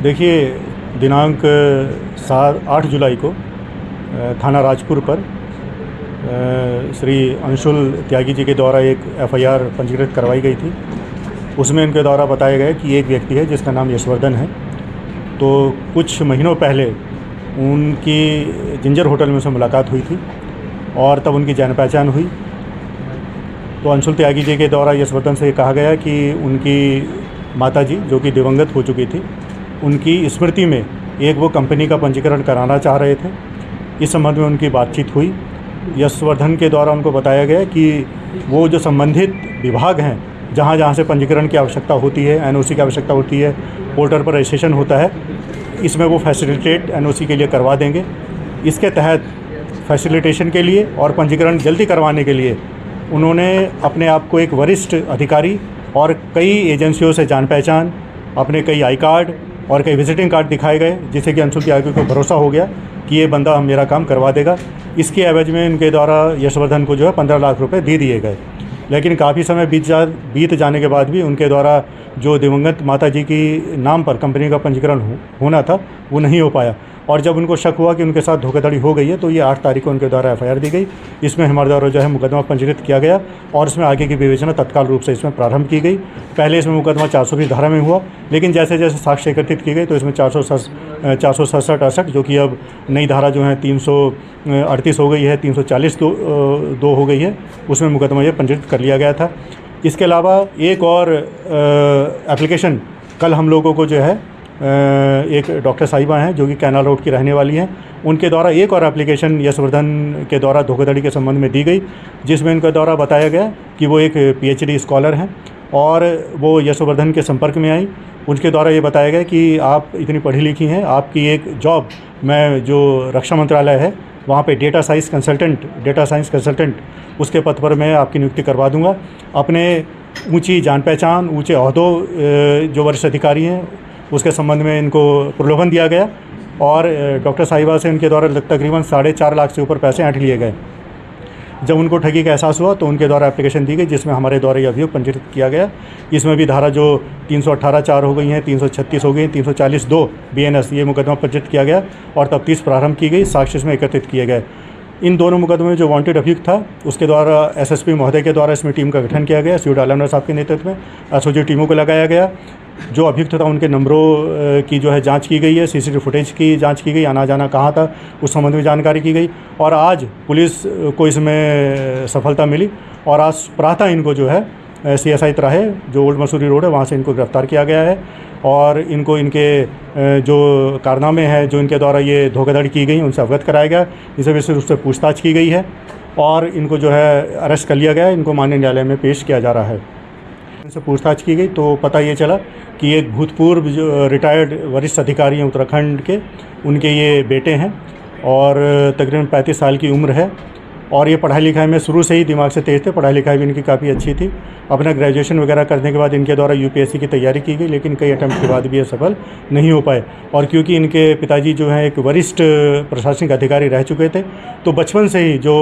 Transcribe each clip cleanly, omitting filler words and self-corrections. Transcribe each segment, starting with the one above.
देखिए, दिनांक 8 जुलाई को थाना राजपुर पर श्री अंशुल त्यागी जी के द्वारा एक एफआईआर पंजीकृत करवाई गई थी। उसमें इनके द्वारा बताया गया कि एक व्यक्ति है जिसका नाम यशवर्धन है। तो कुछ महीनों पहले उनकी जिंजर होटल में उनसे मुलाकात हुई थी और तब उनकी जान पहचान हुई। तो अंशुल त्यागी जी के द्वारा यशवर्धन से कहा गया कि उनकी माताजी, जो कि दिवंगत हो चुकी थी, उनकी स्मृति में एक वो कंपनी का पंजीकरण कराना चाह रहे थे। इस संबंध में उनकी बातचीत हुई। यशवर्धन के द्वारा उनको बताया गया कि वो जो संबंधित विभाग हैं, जहाँ जहाँ से पंजीकरण की आवश्यकता होती है, एनओसी की आवश्यकता होती है, पोर्टल पर रजिस्ट्रेशन होता है, इसमें वो फैसिलिटेट एनओसी के लिए करवा देंगे। इसके तहत फैसिलिटेशन के लिए और पंजीकरण जल्दी करवाने के लिए उन्होंने अपने आप को एक वरिष्ठ अधिकारी और कई एजेंसियों से जान पहचान, अपने कई आई कार्ड और कई विजिटिंग कार्ड दिखाए गए, जिससे कि अंशुल त्यागी को भरोसा हो गया कि ये बंदा मेरा काम करवा देगा। इसके एवज में इनके द्वारा यशवर्धन को जो है 15 लाख रुपए दे दिए गए। लेकिन काफ़ी समय बीत जाने के बाद भी उनके द्वारा जो दिवंगत माताजी की नाम पर कंपनी का पंजीकरण होना था वो नहीं हो पाया। और जब उनको शक हुआ कि उनके साथ धोखाधड़ी हो गई है, तो ये 8 तारीख को उनके द्वारा एफआईआर दी गई। इसमें हमारे द्वारा जो है मुकदमा पंजीकृत किया गया और इसमें आगे की विवेचना तत्काल रूप से इसमें प्रारंभ की गई। पहले इसमें मुकदमा 420 धारा में हुआ, लेकिन जैसे जैसे साक्ष्य एकत्रित की गई तो इसमें 467-68 जो कि अब नई धारा जो है 338 हो गई है, 340 दो हो गई है, उसमें मुकदमा ये पंजीकृत कर लिया गया था। इसके अलावा एक और एप्लीकेशन कल हम लोगों को जो है एक डॉक्टर साहिबा हैं जो कि कैनाल रोड की रहने वाली हैं, उनके द्वारा एक और एप्लीकेशन यशवर्धन के द्वारा धोखाधड़ी के संबंध में दी गई, जिसमें इनके द्वारा बताया गया कि वो एक पीएचडी स्कॉलर हैं और वो यशवर्धन के संपर्क में आई। उनके द्वारा ये बताया गया कि आप इतनी पढ़ी लिखी हैं, आपकी एक जॉब मैं जो रक्षा मंत्रालय है वहाँ पे डेटा साइंस कंसल्टेंट उसके पद पर मैं आपकी नियुक्ति करवा दूँगा। अपने ऊँची जान पहचान, ऊँचे ओहदों जो वरिष्ठ अधिकारी हैं उसके संबंध में इनको प्रलोभन दिया गया और डॉक्टर साहिबा से उनके द्वारा तकरीबन 4.5 लाख से ऊपर पैसे ऐंठ लिए गए। जब उनको ठगी का एहसास हुआ तो उनके द्वारा एप्लीकेशन दी गई, जिसमें हमारे द्वारा ये अभियोग पंजीकृत किया गया। इसमें भी धारा जो 318(4) हो गई हैं, 336 हो गई, 340(2) BNS ये मुकदमा पंजीकृत किया गया और तफ्तीश प्रारंभ की गई, साक्ष्य इसमें एकत्रित किए गए। इन दोनों मुकदमे में जो वांटेड अभियुक्त था उसके द्वारा एसएसपी महोदय के द्वारा इसमें टीम का गठन किया गया। सीओ डालमर साहब के नेतृत्व में एसओजी टीमों को लगाया गया। जो अभियुक्त था उनके नंबरों की जो है जांच की गई है, सीसीटीवी फुटेज की जांच की गई, आना जाना कहाँ था उस संबंध में जानकारी की गई और आज पुलिस को इसमें सफलता मिली और आज प्रातः इनको जो है CSI तिराहे जो ओल्ड मसूरी रोड है वहाँ से इनको गिरफ्तार किया गया है और इनको इनके जो कारनामे हैं, जो इनके द्वारा ये धोखाधड़ी की गई, उनसे अवगत कराया गया। इसे विशेष रूप से पूछताछ की गई है और इनको जो है अरेस्ट कर लिया गया है। इनको माननीय न्यायालय में पेश किया जा रहा है। इनसे पूछताछ की गई तो पता ये चला कि एक भूतपूर्व जो रिटायर्ड वरिष्ठ अधिकारी हैं उत्तराखंड के, उनके ये बेटे हैं और तकरीबन 35 साल की उम्र है और ये पढ़ाई लिखाई में शुरू से ही दिमाग से तेज़ थे। पढ़ाई लिखाई भी इनकी काफ़ी अच्छी थी। अपना ग्रेजुएशन वगैरह करने के बाद इनके द्वारा यूपीएससी की तैयारी की गई, लेकिन कई अटैम्प्ट के बाद भी ये सफल नहीं हो पाए। और क्योंकि इनके पिताजी जो हैं एक वरिष्ठ प्रशासनिक अधिकारी रह चुके थे, तो बचपन से ही जो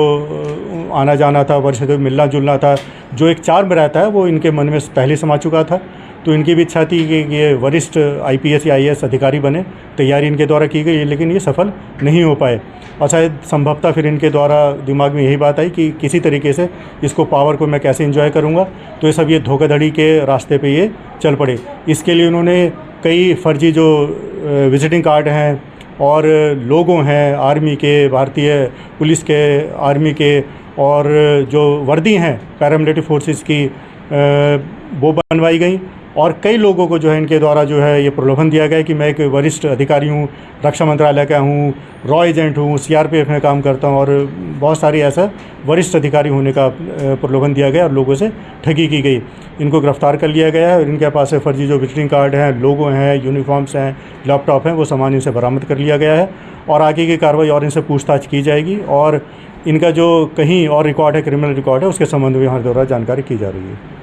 आना जाना था, वर्ष से मिलना जुलना था, जो एक चार्म रहता है वो इनके मन में पहले समा चुका था। तो इनकी भी इच्छा थी कि ये वरिष्ठ IPS या IAS अधिकारी बने। तैयारी इनके द्वारा की गई, लेकिन ये सफल नहीं हो पाए और शायद संभवतः फिर इनके द्वारा दिमाग में यही बात आई कि किसी तरीके से इसको पावर को मैं कैसे एंजॉय करूंगा। तो ये सब ये धोखाधड़ी के रास्ते पे ये चल पड़े। इसके लिए उन्होंने कई फर्जी जो विजिटिंग कार्ड हैं और लोगों हैं आर्मी के, भारतीय पुलिस के, आर्मी के और जो वर्दी हैं पैरामिलिट्री फोर्सेस की वो बनवाई गई और कई लोगों को जो है इनके द्वारा जो है ये प्रलोभन दिया गया कि मैं एक वरिष्ठ अधिकारी हूँ, रक्षा मंत्रालय का हूँ, रॉ एजेंट हूँ, CRPF में काम करता हूँ और बहुत सारी ऐसा वरिष्ठ अधिकारी होने का प्रलोभन दिया गया और लोगों से ठगी की गई। इनको गिरफ्तार कर लिया गया है और इनके पास से फर्जी जो विजिटिंग कार्ड हैं, लोगो हैं, यूनिफॉर्म्स हैं, लैपटॉप हैं, वो सामान इनसे बरामद कर लिया गया है और आगे की कार्रवाई और इनसे पूछताछ की जाएगी और इनका जो कहीं और रिकॉर्ड है, क्रिमिनल रिकॉर्ड है, उसके संबंध में हमारे द्वारा जानकारी की जा रही है।